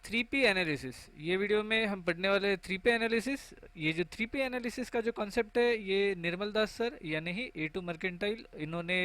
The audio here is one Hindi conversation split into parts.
3P analysis. ये वीडियो में हम पढ़ने वाले हैं 3P एनालिसिस। ये जो 3P एनालिसिस का जो कॉन्सेप्ट है, ये निर्मल दास सर यानी ही A2 मर्केंटाइल, इन्होंने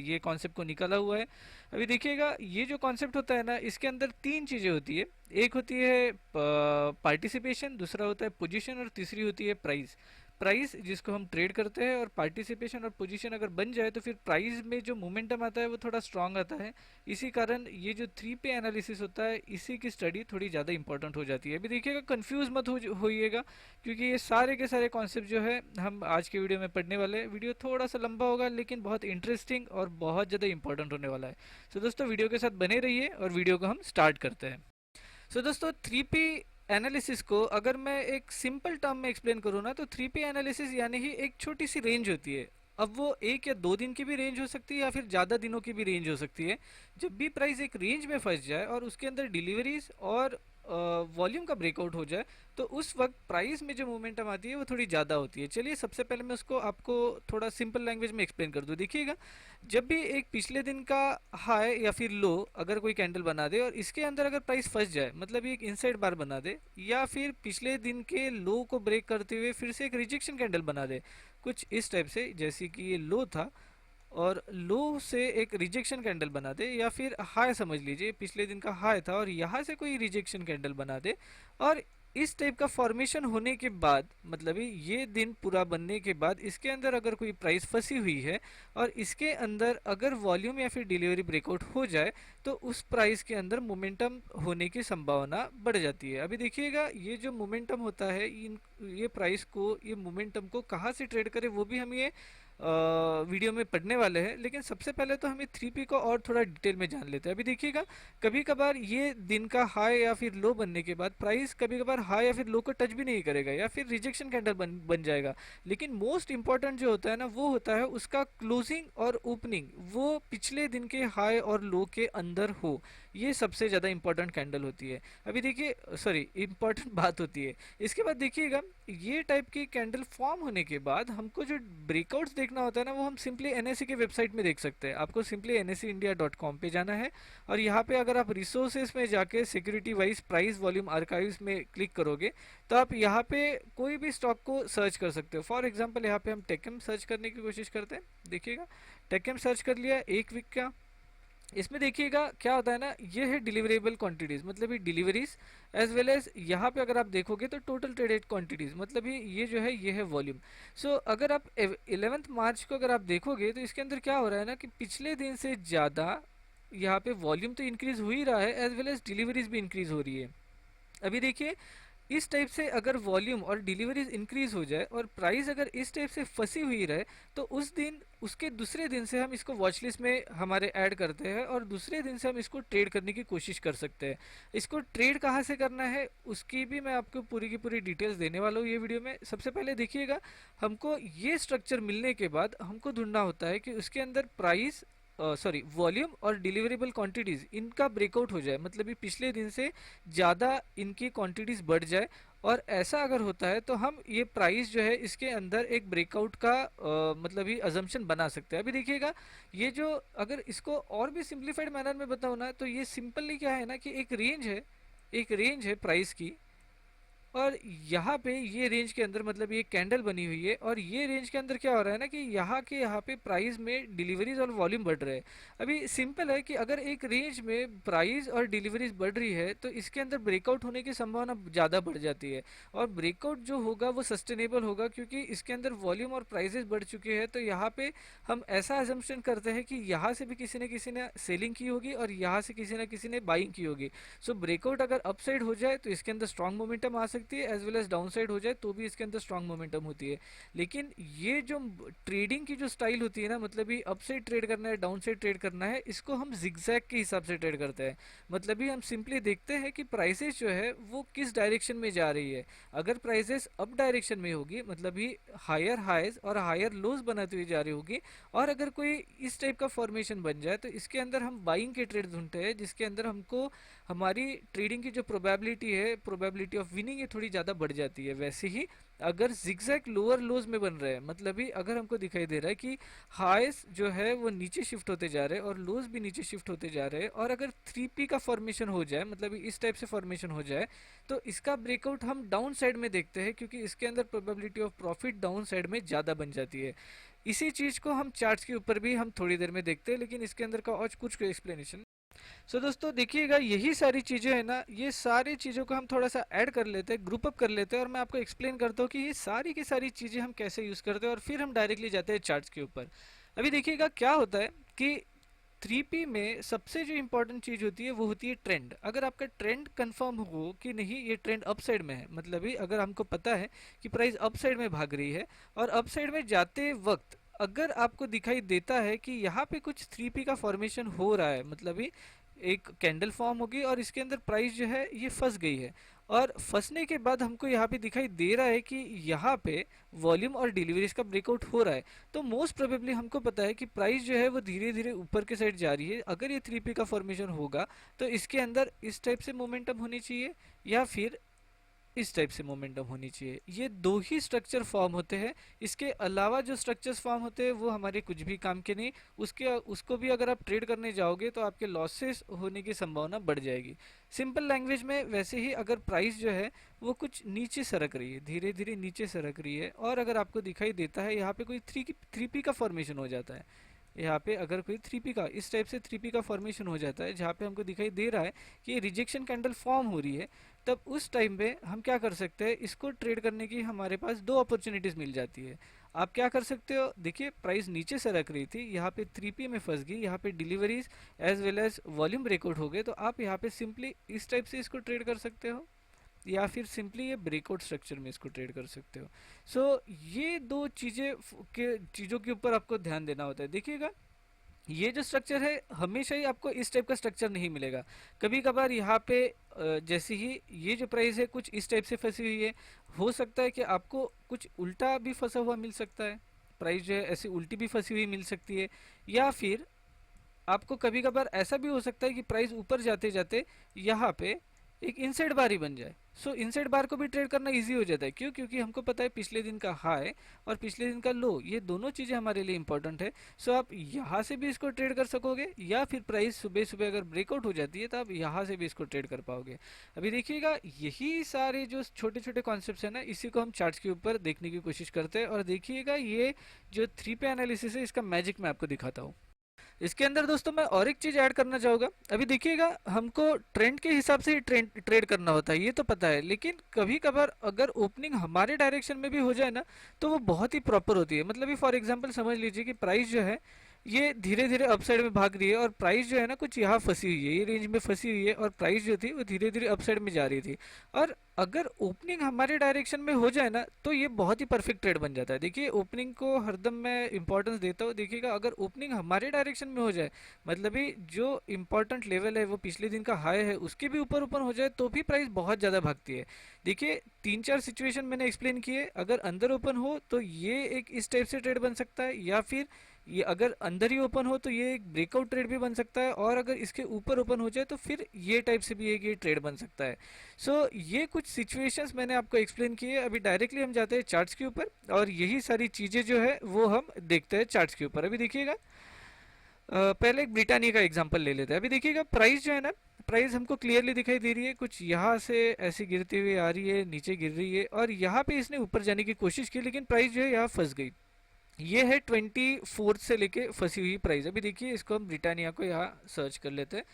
ये कॉन्सेप्ट को निकाला हुआ है। अभी देखिएगा, ये जो कॉन्सेप्ट होता है ना, इसके अंदर तीन चीज़ें होती है। एक होती है पार्टिसिपेशन, दूसरा होता है पोजीशन और तीसरी होती है प्राइस। प्राइस जिसको हम ट्रेड करते हैं, और पार्टिसिपेशन और पोजीशन अगर बन जाए तो फिर प्राइस में जो मोमेंटम आता है वो थोड़ा स्ट्रांग आता है। इसी कारण ये जो 3P एनालिसिस होता है, इसी की स्टडी थोड़ी ज़्यादा इंपॉर्टेंट हो जाती है। अभी देखिएगा, कंफ्यूज मत होइएगा, क्योंकि ये सारे के सारे कॉन्सेप्ट जो है हम आज के वीडियो में पढ़ने वाले हैं। वीडियो थोड़ा सा लंबा होगा, लेकिन बहुत इंटरेस्टिंग और बहुत ज़्यादा इंपॉर्टेंट होने वाला है। सो दोस्तों, वीडियो के साथ बने रहिए और वीडियो को हम स्टार्ट करते हैं। सो दोस्तों, 3P एनालिसिस को अगर मैं एक सिंपल टर्म में एक्सप्लेन करूँ ना, तो 3P एनालिसिस यानी ही एक छोटी सी रेंज होती है। अब वो 1 या 2 दिन की भी रेंज हो सकती है, या फिर ज़्यादा दिनों की भी रेंज हो सकती है। जब भी प्राइस एक रेंज में फंस जाए और उसके अंदर डिलीवरीज और वॉल्यूम का ब्रेकआउट हो जाए, तो उस वक्त प्राइस में जो मोमेंटम आती है वो थोड़ी ज़्यादा होती है। चलिए, सबसे पहले मैं उसको आपको थोड़ा सिंपल लैंग्वेज में एक्सप्लेन कर दूँ। देखिएगा, जब भी एक पिछले दिन का हाई या फिर लो अगर कोई कैंडल बना दे और इसके अंदर अगर प्राइस फंस जाए, मतलब ये एक इनसाइड बार बना दे, या फिर पिछले दिन के लो को ब्रेक करते हुए फिर से एक रिजेक्शन कैंडल बना दे, कुछ इस टाइप से, जैसे कि ये लो था और लो से एक रिजेक्शन कैंडल बना दे, या फिर हाई समझ लीजिए, पिछले दिन का हाई था और यहाँ से कोई रिजेक्शन कैंडल बना दे, और इस टाइप का फॉर्मेशन होने के बाद, मतलब ये दिन पूरा बनने के बाद इसके अंदर अगर कोई प्राइस फंसी हुई है और इसके अंदर अगर वॉल्यूम या फिर डिलीवरी ब्रेकआउट हो जाए, तो उस प्राइस के अंदर मोमेंटम होने की संभावना बढ़ जाती है। अभी देखिएगा, ये जो मोमेंटम होता है, ये प्राइस को, ये मोमेंटम को कहाँ से ट्रेड करें वो भी हम ये वीडियो में पढ़ने वाले हैं। लेकिन सबसे पहले तो हमें 3P को और थोड़ा डिटेल में जान लेते हैं। अभी देखिएगा, कभी कभार ये दिन का हाई या फिर लो बनने के बाद प्राइस कभी कभार हाई या फिर लो को टच भी नहीं करेगा, या फिर रिजेक्शन कैंडल बन जाएगा। लेकिन मोस्ट इंपॉर्टेंट जो होता है ना, वो होता है उसका क्लोजिंग और ओपनिंग, वो पिछले दिन के हाई और लो के अंदर हो। ये सबसे ज़्यादा इंपॉर्टेंट कैंडल होती है। अभी देखिए, सॉरी, इंपॉर्टेंट बात होती है। इसके बाद देखिएगा, ये टाइप की कैंडल फॉर्म होने के बाद हमको जो ब्रेकआउट्स देखना होता है ना, वो हम सिंपली एनएससी के वेबसाइट में देख सकते हैं। आपको सिंपली nseIndia.com पे जाना है, और यहाँ पे अगर आप रिसोर्सेज में जाके security wise price volume archives में क्लिक करोगे, तो आप यहाँ पे कोई भी स्टॉक को सर्च कर सकते हो। फॉर एग्जांपल, यहाँ पे हम टेकम सर्च करने की कोशिश करते हैं। देखिएगा, टेकम सर्च कर लिया, 1 वीक का। इसमें देखिएगा क्या होता है ना, ये है डिलीवरेबल क्वांटिटीज, मतलब ये डिलीवरीज, एज वेल एज यहाँ पे अगर आप देखोगे तो टोटल ट्रेडेड क्वांटिटीज, मतलब ये जो है ये है वॉल्यूम। सो अगर आप 11 मार्च को अगर आप देखोगे, तो इसके अंदर क्या हो रहा है ना, कि पिछले दिन से ज़्यादा यहाँ पे वॉल्यूम तो इंक्रीज हो ही रहा है, एज वेल एज डिलीवरीज भी इंक्रीज हो रही है। अभी देखिए, इस टाइप से अगर वॉल्यूम और डिलीवरीज इंक्रीज हो जाए और प्राइस अगर इस टाइप से फंसी हुई रहे, तो उस दिन, उसके दूसरे दिन से हम इसको वॉच लिस्ट में हमारे ऐड करते हैं, और दूसरे दिन से हम इसको ट्रेड करने की कोशिश कर सकते हैं। इसको ट्रेड कहाँ से करना है, उसकी भी मैं आपको पूरी की पूरी डिटेल्स देने वाला हूँ ये वीडियो में। सबसे पहले देखिएगा, हमको ये स्ट्रक्चर मिलने के बाद हमको ढूंढना होता है कि उसके अंदर प्राइस, सॉरी, वॉल्यूम और डिलीवरेबल क्वांटिटीज़, इनका ब्रेकआउट हो जाए, मतलब ये पिछले दिन से ज़्यादा इनकी क्वांटिटीज़ बढ़ जाए। और ऐसा अगर होता है तो हम ये प्राइस जो है इसके अंदर एक ब्रेकआउट का मतलब ये अजम्पशन बना सकते हैं। अभी देखिएगा, ये जो, अगर इसको और भी सिंप्लीफाइड मैनर में बताऊँ ना, तो ये सिंपली क्या है ना, कि एक रेंज है, एक रेंज है प्राइस की, और यहाँ पे ये रेंज के अंदर, मतलब ये कैंडल बनी हुई है, और ये रेंज के अंदर क्या हो रहा है ना, कि यहाँ पे प्राइस में डिलीवरीज और वॉल्यूम बढ़ रहे हैं। अभी सिंपल है कि अगर एक रेंज में प्राइस और डिलीवरीज बढ़ रही है, तो इसके अंदर ब्रेकआउट होने की संभावना ज़्यादा बढ़ जाती है, और ब्रेकआउट जो होगा वो सस्टेनेबल होगा, क्योंकि इसके अंदर वॉल्यूम और प्राइजेस बढ़ चुके हैं। तो यहाँ पे हम ऐसा एजम्पशन करते हैं कि यहाँ से भी किसी ने सेलिंग की होगी, और यहाँ से किसी ने बाइंग की होगी। सो ब्रेकआउट अगर अपसाइड हो जाए तो इसके अंदर स्ट्रॉन्ग मोमेंटम आ सकती है, as well as downside हो जाए तो भी इसके अंदर स्ट्रॉन्ग मोमेंटम होती है। लेकिन ये जो ट्रेडिंग की जो स्टाइल होती है ना, मतलब ये अप साइड ट्रेड करना है, डाउन साइड ट्रेड करना है, इसको हम जिगजैग के हिसाब से ट्रेड करते हैं। मतलब ये हम सिंपली देखते हैं कि प्राइसेस जो है वो किस डायरेक्शन में जा रही है। अगर प्राइसेस अप डायरेक्शन में होगी, मतलब ये हायर हाइज और हायर लोज बनाती हुई जा रही होगी, और अगर कोई इस टाइप का फॉर्मेशन बन जाए, तो इसके अंदर हम बाइंग के ट्रेड ढूंढते हैं, जिसके अंदर हमको हमारी ट्रेडिंग की जो प्रोबेबिलिटी है, प्रोबेबिलिटी ऑफ विनिंग, ये थोड़ी ज़्यादा बढ़ जाती है। वैसे ही अगर जिगजैग लोअर लोज में बन रहे हैं, मतलब ही अगर हमको दिखाई दे रहा है कि हाईस जो है वो नीचे शिफ्ट होते जा रहे हैं और लोज भी नीचे शिफ्ट होते जा रहे हैं, और अगर 3P का फॉर्मेशन हो जाए, मतलब इस टाइप से फॉर्मेशन हो जाए, तो इसका ब्रेकआउट हम डाउन साइड में देखते हैं, क्योंकि इसके अंदर probability of profit down side में ज़्यादा बन जाती है। इसी चीज़ को हम चार्ट्स के ऊपर भी हम थोड़ी देर में देखते हैं, लेकिन इसके अंदर का और कुछ एक्सप्लेनेशन। सो दोस्तों देखिएगा, यही सारी चीज़ें हैं ना, ये सारी चीज़ों को हम थोड़ा सा ऐड कर लेते हैं, ग्रुप अप कर लेते हैं, और मैं आपको एक्सप्लेन करता हूँ कि ये सारी की सारी चीज़ें हम कैसे यूज़ करते हैं, और फिर हम डायरेक्टली जाते हैं चार्ट्स के ऊपर। अभी देखिएगा क्या होता है कि 3P में सबसे जो इंपॉर्टेंट चीज़ होती है वो होती है ट्रेंड। अगर आपका ट्रेंड कंफर्म हो कि नहीं ये ट्रेंड अप साइड में है, मतलब ही अगर हमको पता है कि प्राइस अप साइड में भाग रही है, और अप साइड में जाते वक्त अगर आपको दिखाई देता है कि यहाँ पे कुछ 3P का फॉर्मेशन हो रहा है, मतलब ही एक कैंडल फॉर्म होगी और इसके अंदर प्राइस जो है ये फंस गई है, और फंसने के बाद हमको यहाँ पे दिखाई दे रहा है कि यहाँ पे वॉल्यूम और डिलीवरीज का ब्रेकआउट हो रहा है, तो मोस्ट प्रोबेबली हमको पता है कि प्राइस जो है वो धीरे धीरे ऊपर के साइड जा रही है। अगर ये 3P का फॉर्मेशन होगा तो इसके अंदर इस टाइप से मोमेंटम होनी चाहिए, या फिर इस टाइप से मोमेंटम होनी चाहिए। ये दो ही स्ट्रक्चर फॉर्म होते हैं, इसके अलावा जो स्ट्रक्चर्स फॉर्म होते हैं वो हमारे कुछ भी काम के नहीं। उसको भी अगर आप ट्रेड करने जाओगे तो आपके लॉसेस होने की संभावना बढ़ जाएगी। सिंपल लैंग्वेज में वैसे ही अगर प्राइस जो है वो कुछ नीचे सरक रही है, धीरे धीरे नीचे सरक रही है, और अगर आपको दिखाई देता है यहाँ पे कोई 3P का फॉर्मेशन हो जाता है, यहाँ पे अगर कोई 3P का इस टाइप से 3P का फॉर्मेशन हो जाता है जहाँ पे हमको दिखाई दे रहा है कि रिजेक्शन कैंडल फॉर्म हो रही है, तब उस टाइम पे हम क्या कर सकते हैं, इसको ट्रेड करने की हमारे पास दो अपॉर्चुनिटीज़ मिल जाती है। आप क्या कर सकते हो, देखिए प्राइस नीचे सरक रही थी, यहाँ पे 3P में फंस गई, यहाँ पे deliveries as well as volume breakout हो गए, तो आप यहाँ पे सिंपली इस टाइप से इसको ट्रेड कर सकते हो, या फिर सिंपली ये ब्रेकआउट स्ट्रक्चर में इसको ट्रेड कर सकते हो। ये दो चीज़ों के ऊपर आपको ध्यान देना होता है। देखिएगा, ये जो स्ट्रक्चर है हमेशा ही आपको इस टाइप का स्ट्रक्चर नहीं मिलेगा। कभी कभार यहाँ पे जैसे ही ये जो प्राइस है कुछ इस टाइप से फंसी हुई है, हो सकता है कि आपको कुछ उल्टा भी फंसा हुआ मिल सकता है, प्राइस जो है ऐसी उल्टी भी फंसी हुई मिल सकती है, या फिर आपको कभी कभार ऐसा भी हो सकता है कि प्राइस ऊपर जाते जाते यहाँ पे एक इनसाइड बार ही बन जाए। इनसाइड बार को भी ट्रेड करना इजी हो जाता है। क्यों? क्योंकि हमको पता है पिछले दिन का हाई और पिछले दिन का लो, ये दोनों चीज़ें हमारे लिए इंपॉर्टेंट है। आप यहाँ से भी इसको ट्रेड कर सकोगे, या फिर प्राइस सुबह सुबह अगर ब्रेकआउट हो जाती है तो आप यहाँ से भी इसको ट्रेड कर पाओगे। अभी देखिएगा, यही सारे जो छोटे छोटे कॉन्सेप्ट्स हैं ना, इसी को हम चार्ट्स के ऊपर देखने की कोशिश करते हैं। और देखिएगा, ये जो 3P एनालिसिस है इसका मैजिक मैं आपको दिखाता हूँ। इसके अंदर दोस्तों मैं और एक चीज़ ऐड करना चाहूँगा। अभी देखिएगा, हमको ट्रेंड के हिसाब से ही ट्रेड करना होता है, ये तो पता है, लेकिन कभी कभार अगर ओपनिंग हमारे डायरेक्शन में भी हो जाए ना तो वो बहुत ही प्रॉपर होती है। मतलब फॉर एग्जांपल समझ लीजिए कि प्राइस जो है ये धीरे धीरे अपसाइड में भाग रही है, और प्राइस जो है ना कुछ यहाँ फंसी हुई है, ये रेंज में फंसी हुई है, और प्राइस जो थी वो धीरे धीरे अपसाइड में जा रही थी। और अगर ओपनिंग हमारे डायरेक्शन में हो जाए ना तो ये बहुत ही परफेक्ट ट्रेड बन जाता है। देखिए, ओपनिंग को हरदम मैं इंपॉर्टेंस देता हूँ। देखिएगा, अगर ओपनिंग हमारे डायरेक्शन में हो जाए, मतलब ही जो इंपॉर्टेंट लेवल है वो पिछले दिन का हाई है उसके भी ऊपर ऊपर हो जाए, तो भी प्राइस बहुत ज़्यादा भागती है। देखिए, 3-4 सिचुएशन मैंने एक्सप्लेन किए। अगर अंदर ओपन हो तो ये एक इस टाइप से ट्रेड बन सकता है, या फिर ये अगर अंदर ही ओपन हो तो ये एक ब्रेकआउट ट्रेड भी बन सकता है, और अगर इसके ऊपर ओपन हो जाए तो फिर ये टाइप से भी एक ये ट्रेड बन सकता है। ये कुछ सिचुएशंस मैंने आपको एक्सप्लेन किए। अभी डायरेक्टली हम जाते हैं चार्ट्स के ऊपर, और यही सारी चीज़ें जो है वो हम देखते हैं चार्ट्स के ऊपर। अभी देखिएगा, पहले एक ब्रिटानिया का एग्जांपल ले लेते हैं। अभी देखिएगा, प्राइस जो है ना, प्राइस हमको क्लियरली दिखाई दे रही है, कुछ यहाँ से ऐसे गिरती हुई आ रही है, नीचे गिर रही है, और यहाँ पे इसने ऊपर जाने की कोशिश की, लेकिन प्राइस जो है यहाँ फंस गई। ये है 24 से लेके फंसी हुई प्राइस। अभी देखिए, इसको हम ब्रिटानिया को यहाँ सर्च कर लेते हैं,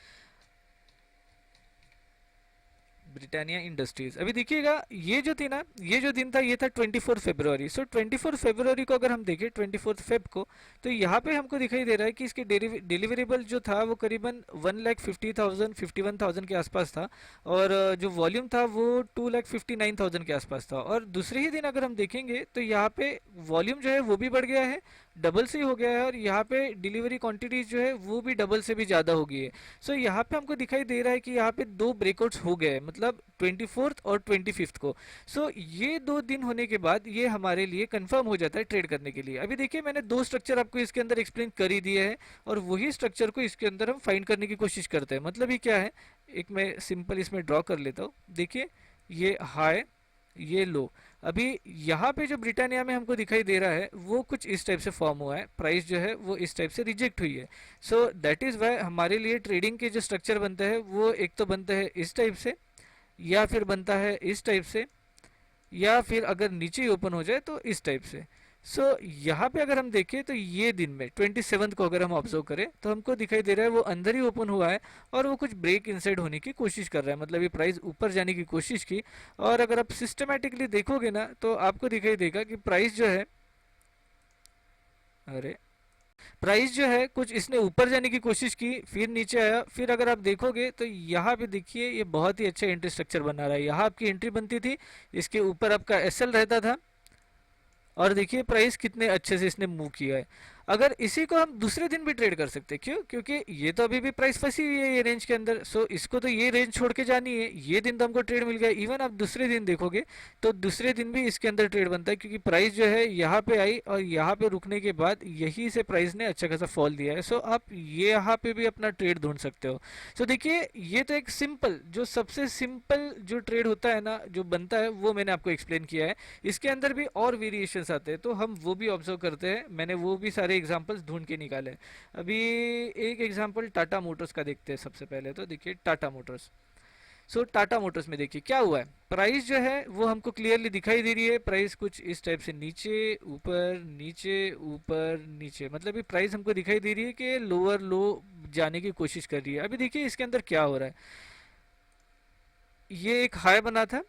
ब्रिटानिया इंडस्ट्रीज। अभी देखिएगा, ये जो थी ना, ये जो दिन था ये था 24 फरवरी। 24 फरवरी को अगर हम देखें, 24 फेब को, तो यहाँ पे हमको दिखाई दे रहा है कि इसके डिलीवरेबल जो था वो करीबन 1,50,000 51,000 के आसपास था, और जो वॉल्यूम था वो 2,59,000 के आसपास था। और दूसरे ही दिन अगर हम देखेंगे तो यहाँ पे वॉल्यूम जो है वो भी बढ़ गया है, डबल से ही हो गया है और यहाँ पे डिलीवरी क्वांटिटी जो है वो भी डबल से भी ज़्यादा हो गई है। सो यहाँ पे हमको दिखाई दे रहा है कि यहाँ पे दो ब्रेकआउट्स हो गए हैं, मतलब 24th और 25th को। सो ये 2 दिन होने के बाद ये हमारे लिए कंफर्म हो जाता है ट्रेड करने के लिए। अभी देखिए मैंने दो स्ट्रक्चर आपको इसके अंदर एक्सप्लेन कर ही दिया है और वही स्ट्रक्चर को इसके अंदर हम फाइंड करने की कोशिश करते हैं। मतलब ये क्या है, एक मैं सिंपल इसमें ड्रॉ कर लेता हूँ। देखिए ये हाई, ये लो। अभी यहाँ पे जो ब्रिटानिया में हमको दिखाई दे रहा है वो कुछ इस टाइप से फॉर्म हुआ है, प्राइस जो है वो इस टाइप से रिजेक्ट हुई है। सो दैट इज़ वाई हमारे लिए ट्रेडिंग के जो स्ट्रक्चर बनता है वो एक तो बनता है इस टाइप से, या फिर बनता है इस टाइप से, या फिर अगर नीचे ही ओपन हो जाए तो इस टाइप से। सो यहाँ पे अगर हम देखें तो ये दिन में 27 को अगर हम ऑब्जर्व करें तो हमको दिखाई दे रहा है वो अंदर ही ओपन हुआ है और वो कुछ ब्रेक इनसाइड होने की कोशिश कर रहा है, मतलब ये प्राइस ऊपर जाने की कोशिश की। और अगर आप सिस्टमेटिकली देखोगे ना तो आपको दिखाई देगा कि प्राइस जो है, अरे प्राइस जो है कुछ इसने ऊपर जाने की कोशिश की, फिर नीचे आया। फिर अगर आप देखोगे तो यहाँ पे देखिए ये बहुत ही अच्छा एंट्री स्ट्रक्चर बना रहा है। यहाँ आपकी एंट्री बनती थी, इसके ऊपर आपका एसएल रहता था और देखिए प्राइस कितने अच्छे से इसने मूव किया है। अगर इसी को हम दूसरे दिन भी ट्रेड कर सकते हैं, क्यों? क्योंकि ये तो अभी भी प्राइस फंसी हुई है ये रेंज के अंदर। सो इसको तो ये रेंज छोड़ के जानी है, ये दिन तो हमको ट्रेड मिल गया। इवन आप दूसरे दिन देखोगे तो दूसरे दिन भी इसके अंदर ट्रेड बनता है, क्योंकि प्राइस जो है यहाँ पे आई और यहाँ पे रुकने के बाद यही से प्राइस ने अच्छा खासा फॉल दिया है। सो आप ये यहाँ पे भी अपना ट्रेड ढूंढ सकते हो। सो देखिए ये तो एक सिंपल, जो सबसे सिंपल जो ट्रेड होता है ना, जो बनता है, वो मैंने आपको एक्सप्लेन किया है। इसके अंदर भी और वेरिएशंस आते हैं तो हम वो भी ऑब्जर्व करते हैं। मैंने वो भी सारे एग्जांपल्स ढूंढ के निकाले। अभी एक एग्जांपल टाटा मोटर्स का देखते हैं सबसे पहले। तो देखिए टाटा मोटर्स। सो टाटा मोटर्स में देखिए क्या हुआ है, प्राइस जो है वो हमको क्लियरली दिखाई दे रही है। प्राइस कुछ इस टाइप से नीचे ऊपर नीचे ऊपर नीचे, मतलब ये प्राइस हमको दिखाई दे रही है कि लोअर लो जाने की कोशिश कर रही है। अभी देखिए इसके अंदर क्या हो रहा है, ये एक हाई बना था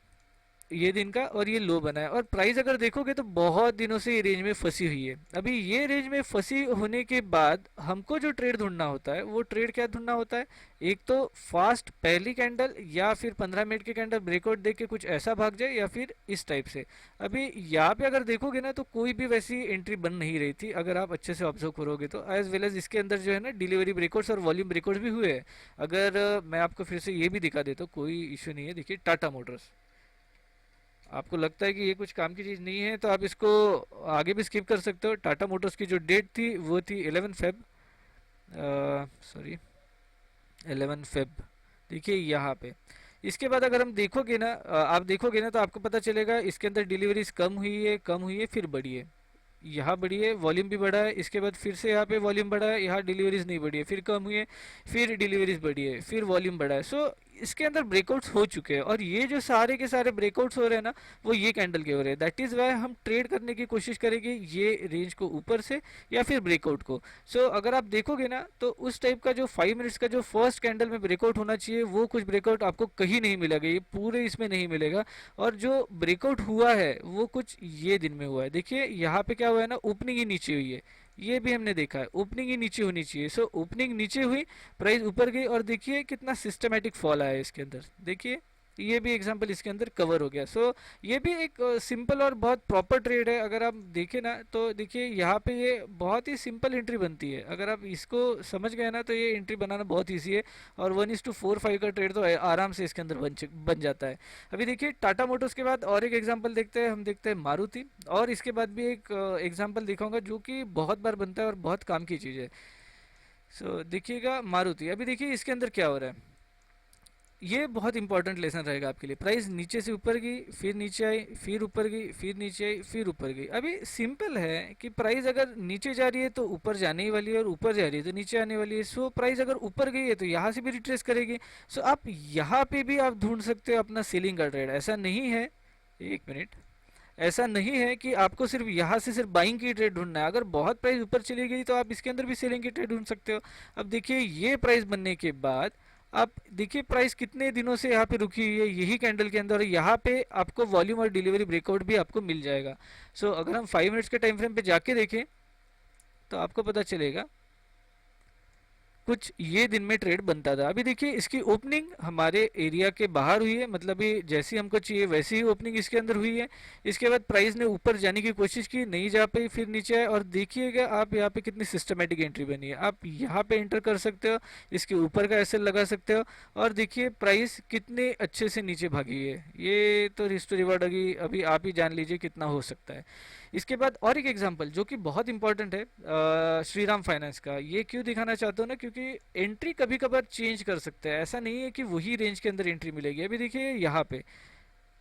ये दिन का और ये लो बना है, और प्राइस अगर देखोगे तो बहुत दिनों से ये रेंज में फंसी हुई है। अभी ये रेंज में फंसी होने के बाद हमको जो ट्रेड ढूंढना होता है वो ट्रेड क्या ढूंढना होता है, एक तो फास्ट पहली कैंडल या फिर 15 मिनट के कैंडल ब्रेकआउट देके कुछ ऐसा भाग जाए, या फिर इस टाइप से। अभी यहाँ पे अगर देखोगे ना तो कोई भी वैसी एंट्री बन नहीं रही थी, अगर आप अच्छे से ऑब्जर्व करोगे तो। एज वेल एज इसके अंदर जो है ना डिलीवरी ब्रेकआउट्स और वॉल्यूम ब्रेकआउट्स भी हुए हैं। अगर मैं आपको फिर से ये भी दिखा देता हूँ, कोई इशू नहीं है। देखिए टाटा मोटर्स, आपको लगता है कि ये कुछ काम की चीज़ नहीं है तो आप इसको आगे भी स्किप कर सकते हो। टाटा मोटर्स की जो डेट थी वो थी 11 फेब, सॉरी 11 फेब। देखिए यहाँ पे इसके बाद अगर हम देखोगे ना, आप देखोगे ना तो आपको पता चलेगा इसके अंदर डिलीवरीज कम हुई है, कम हुई है, फिर बढ़ी है। यहाँ बढ़ी है, वॉल्यूम भी बढ़ा है, इसके बाद फिर से यहाँ पे वॉल्यूम बढ़ा है, यहाँ डिलीवरीज नहीं बढ़ी है, फिर कम हुई है, फिर डिलीवरीज बढ़ी है, फिर वॉल्यूम बढ़ा है। सो इसके अंदर ब्रेकआउट्स हो चुके हैं और ये जो सारे के सारे ब्रेकआउट्स हो रहे हैं ना वो ये कैंडल के हो रहे हैं। दैट इज़ वाई हम ट्रेड करने की कोशिश करेंगे ये रेंज को ऊपर से या फिर ब्रेकआउट को। सो अगर आप देखोगे ना तो उस टाइप का जो 5 मिनट्स का जो फर्स्ट कैंडल में ब्रेकआउट होना चाहिए वो कुछ ब्रेकआउट आपको कहीं नहीं मिलेगा, ये पूरे इसमें नहीं मिलेगा। और जो ब्रेकआउट हुआ है वो कुछ ये दिन में हुआ है। देखिए यहाँ पे क्या हुआ है ना, ओपनिंग ही नीचे हुई है, ये भी हमने देखा है, ओपनिंग ही नीचे होनी चाहिए। सो ओपनिंग नीचे हुई, प्राइस ऊपर गई और देखिए कितना सिस्टमेटिक फॉल आया इसके अंदर। देखिए ये भी एग्जांपल इसके अंदर कवर हो गया। सो ये भी एक सिंपल और बहुत प्रॉपर ट्रेड है। अगर आप देखें ना तो देखिए यहाँ पे ये बहुत ही सिंपल एंट्री बनती है। अगर आप इसको समझ गए ना तो ये एंट्री बनाना बहुत ईजी है और 1:4-5 का ट्रेड तो आराम से इसके अंदर बन जाता है। अभी देखिए टाटा मोटर्स के बाद और एक एग्जाम्पल देखते हैं, हम देखते हैं मारुति, और इसके बाद भी एक एग्जाम्पल दिखाऊंगा जो कि बहुत बार बनता है और बहुत काम की चीज़ है। सो देखिएगा मारुति। अभी देखिए इसके अंदर क्या हो रहा है, ये बहुत इंपॉर्टेंट लेसन रहेगा आपके लिए। प्राइस नीचे से ऊपर गई, फिर नीचे आई, फिर ऊपर गई, फिर नीचे आई, फिर ऊपर गई। अभी सिंपल है कि प्राइस अगर नीचे जा रही है तो ऊपर जाने ही वाली है और ऊपर जा रही है तो नीचे आने वाली है। सो प्राइस अगर ऊपर गई है तो यहाँ से भी रिट्रेस करेगी। सो आप यहाँ पे भी आप ढूंढ सकते हो अपना सेलिंग का ट्रेड। ऐसा नहीं है, एक मिनट, ऐसा नहीं है कि आपको सिर्फ यहाँ से सिर्फ बाइंग की ट्रेड ढूंढना है। अगर बहुत प्राइस ऊपर चली गई तो आप इसके अंदर भी सेलिंग की ट्रेड ढूंढ सकते हो। अब देखिए ये प्राइस बनने के बाद आप देखिए प्राइस कितने दिनों से यहाँ पे रुकी हुई है यही कैंडल के अंदर, यहाँ पे आपको वॉल्यूम और डिलीवरी ब्रेकआउट भी आपको मिल जाएगा। सो अगर हम 5 मिनट्स के टाइम फ्रेम पे जाके देखें तो आपको पता चलेगा कुछ ये दिन में ट्रेड बनता था। अभी देखिए इसकी ओपनिंग हमारे एरिया के बाहर हुई है, मतलब ये जैसी हमको चाहिए वैसी ही ओपनिंग इसके अंदर हुई है। इसके बाद प्राइस ने ऊपर जाने की कोशिश की, नहीं जा पाई, फिर नीचे आए, और देखिएगा आप यहाँ पे कितनी सिस्टमेटिक एंट्री बनी है। आप यहाँ पे एंटर कर सकते हो, इसके ऊपर का एसएल लगा सकते हो, और देखिए प्राइस कितने अच्छे से नीचे भागी है। ये तो रिस्क टू रिवॉर्ड अभी आप ही जान लीजिए कितना हो सकता है। इसके बाद और एक एग्जांपल जो कि बहुत इंपॉर्टेंट है श्रीराम फाइनेंस का। ये क्यों दिखाना चाहता हूँ ना, क्योंकि एंट्री कभी कभार चेंज कर सकते हैं, ऐसा नहीं है कि वही रेंज के अंदर एंट्री मिलेगी। अभी देखिए यहाँ पे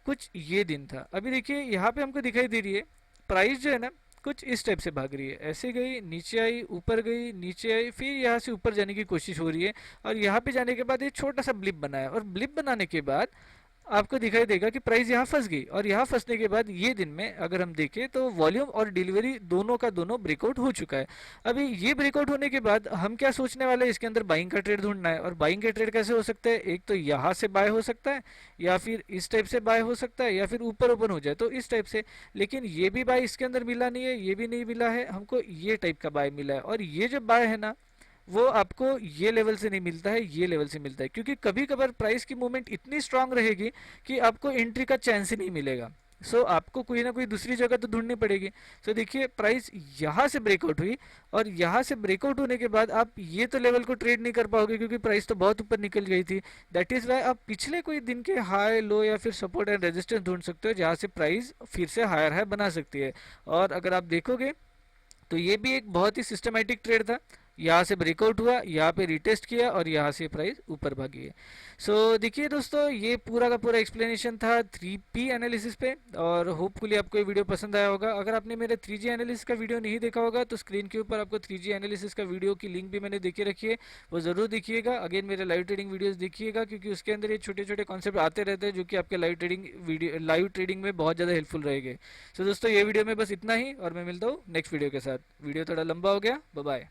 कुछ ये दिन था, अभी देखिए यहाँ पे हमको दिखाई दे रही है प्राइस जो है ना कुछ इस टाइप से भाग रही है, ऐसे गई, नीचे आई, ऊपर गई, नीचे आई, फिर यहाँ से ऊपर जाने की कोशिश हो रही है, और यहाँ पे जाने के बाद एक छोटा सा ब्लिप बनाया, और ब्लिप बनाने के बाद आपको दिखाई देगा कि प्राइस यहाँ फंस गई, और यहाँ फंसने के बाद ये दिन में अगर हम देखें तो वॉल्यूम और डिलीवरी दोनों का दोनों ब्रेकआउट हो चुका है। अभी ये ब्रेकआउट होने के बाद हम क्या सोचने वाले हैं, इसके अंदर बाइंग का ट्रेड ढूंढना है। और बाइंग का ट्रेड कैसे हो सकता है, एक तो यहाँ से बाय हो सकता है, या फिर इस टाइप से बाय हो सकता है, या फिर ऊपर ओपन हो जाए तो इस टाइप से। लेकिन ये भी बाय इसके अंदर मिला नहीं है, ये भी नहीं मिला है, हमको ये टाइप का बाय मिला है। और ये जो बाय है ना वो आपको ये लेवल से नहीं मिलता है, ये लेवल से मिलता है, क्योंकि कभी कभार प्राइस की मूवमेंट इतनी स्ट्रांग रहेगी कि आपको एंट्री का चांस ही नहीं मिलेगा। आपको कोई ना कोई दूसरी जगह तो ढूंढनी पड़ेगी। देखिए प्राइस यहाँ से ब्रेकआउट हुई, और यहाँ से ब्रेकआउट होने के बाद आप ये तो लेवल को ट्रेड नहीं कर पाओगे, क्योंकि प्राइस तो बहुत ऊपर निकल गई थी। दैट इज वाई आप पिछले कोई दिन के हाई लो या फिर सपोर्ट एंड रेजिस्टेंस ढूंढ सकते हो, जहाँ से प्राइस फिर से हायर हाई बना सकती है। और अगर आप देखोगे तो ये भी एक बहुत ही सिस्टमेटिक ट्रेड था। यहाँ से ब्रेकआउट हुआ, यहाँ पे रिटेस्ट किया, और यहाँ से प्राइस ऊपर भागी है। देखिए दोस्तों, ये पूरा का पूरा एक्सप्लेनेशन था 3P एनालिसिस पे, और होपफुली आपको ये वीडियो पसंद आया होगा। अगर आपने मेरे 3G एनालिसिस का वीडियो नहीं देखा होगा तो स्क्रीन के ऊपर आपको 3G एनालिसिस का वीडियो की लिंक भी मैंने देके रखी है, वो ज़रूर देखिएगा। अगेन मेरे लाइव ट्रेडिंग वीडियोस देखिएगा, क्योंकि उसके अंदर ये छोटे छोटे कॉन्सेप्ट आते रहते हैं जो कि आपके लाइव ट्रेडिंग में बहुत ज़्यादा हेल्पफुल रहेंगे। दोस्तों, ये वीडियो में बस इतना ही, और मैं मिलता हूँ नेक्स्ट वीडियो के साथ। वीडियो थोड़ा लंबा हो गया, बाय बाय।